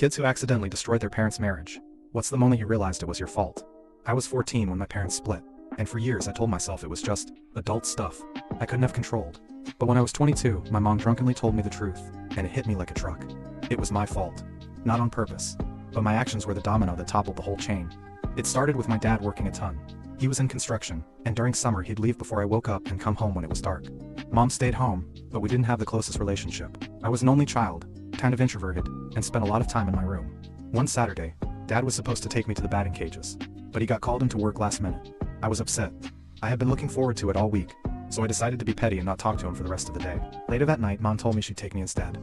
Kids who accidentally destroyed their parents' marriage. What's the moment you realized it was your fault? I was 14 when my parents split, and for years I told myself it was just adult stuff I couldn't have controlled. But when I was 22, my mom drunkenly told me the truth, and it hit me like a truck. It was my fault. Not on purpose, but my actions were the domino that toppled the whole chain. It started with my dad working a ton. He was in construction, and during summer he'd leave before I woke up and come home when it was dark. Mom stayed home, but we didn't have the closest relationship. I was an only child, kind of introverted, and spent a lot of time in my room. One Saturday, Dad was supposed to take me to the batting cages, but he got called into work last minute. I was upset. I had been looking forward to it all week, so I decided to be petty and not talk to him for the rest of the day. Later that night, Mom told me she'd take me instead.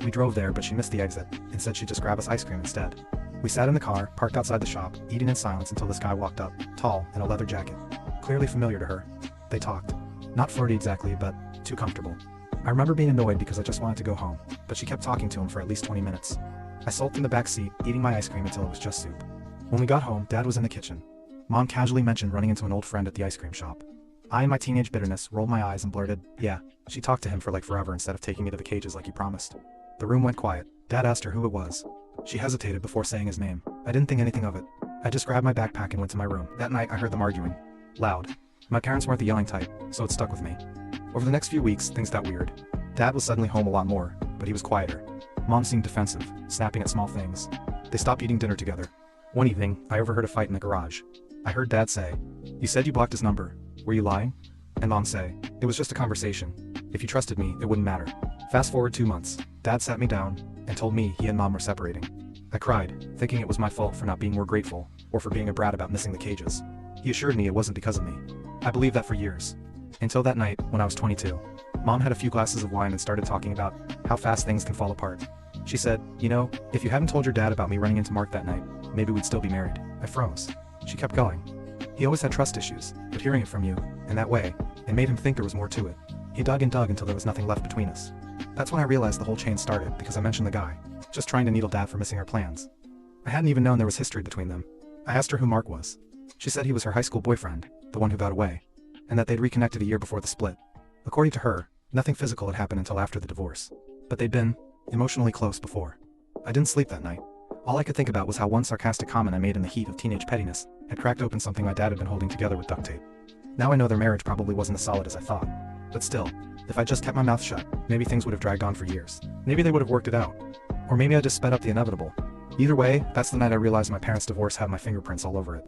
We drove there, but she missed the exit, and said she'd just grab us ice cream instead. We sat in the car, parked outside the shop, eating in silence until this guy walked up, tall, in a leather jacket. Clearly familiar to her. They talked. Not flirty exactly, but too comfortable. I remember being annoyed because I just wanted to go home, but she kept talking to him for at least 20 minutes. I sulked in the back seat, eating my ice cream until it was just soup. When we got home, Dad was in the kitchen. Mom casually mentioned running into an old friend at the ice cream shop. I, in my teenage bitterness, rolled my eyes and blurted, "Yeah, she talked to him for like forever instead of taking me to the cages like he promised." The room went quiet. Dad asked her who it was. She hesitated before saying his name. I didn't think anything of it. I just grabbed my backpack and went to my room. That night, I heard them arguing. Loud. My parents weren't the yelling type, so it stuck with me. Over the next few weeks, things got weird. Dad was suddenly home a lot more, but he was quieter. Mom seemed defensive, snapping at small things. They stopped eating dinner together. One evening, I overheard a fight in the garage. I heard Dad say, "You said you blocked his number. Were you lying?" And Mom say, "It was just a conversation. If you trusted me, it wouldn't matter." Fast forward 2 months, Dad sat me down and told me he and Mom were separating. I cried, thinking it was my fault for not being more grateful, or for being a brat about missing the cages. He assured me it wasn't because of me. I believed that for years. Until that night, when I was 22. Mom had a few glasses of wine and started talking about how fast things can fall apart. She said, "You know, if you hadn't told your dad about me running into Mark that night, maybe we'd still be married." I froze. She kept going. "He always had trust issues, but hearing it from you, in that way, it made him think there was more to it. He dug and dug until there was nothing left between us." That's when I realized the whole chain started because I mentioned the guy, just trying to needle Dad for missing our plans. I hadn't even known there was history between them. I asked her who Mark was. She said he was her high school boyfriend, the one who got away, and that they'd reconnected a year before the split. According to her, nothing physical had happened until after the divorce, but they'd been emotionally close before. I didn't sleep that night. All I could think about was how one sarcastic comment I made in the heat of teenage pettiness had cracked open something my dad had been holding together with duct tape. Now I know their marriage probably wasn't as solid as I thought. But still, if I just kept my mouth shut, maybe things would have dragged on for years. Maybe they would have worked it out. Or maybe I just sped up the inevitable. Either way, that's the night I realized my parents' divorce had my fingerprints all over it.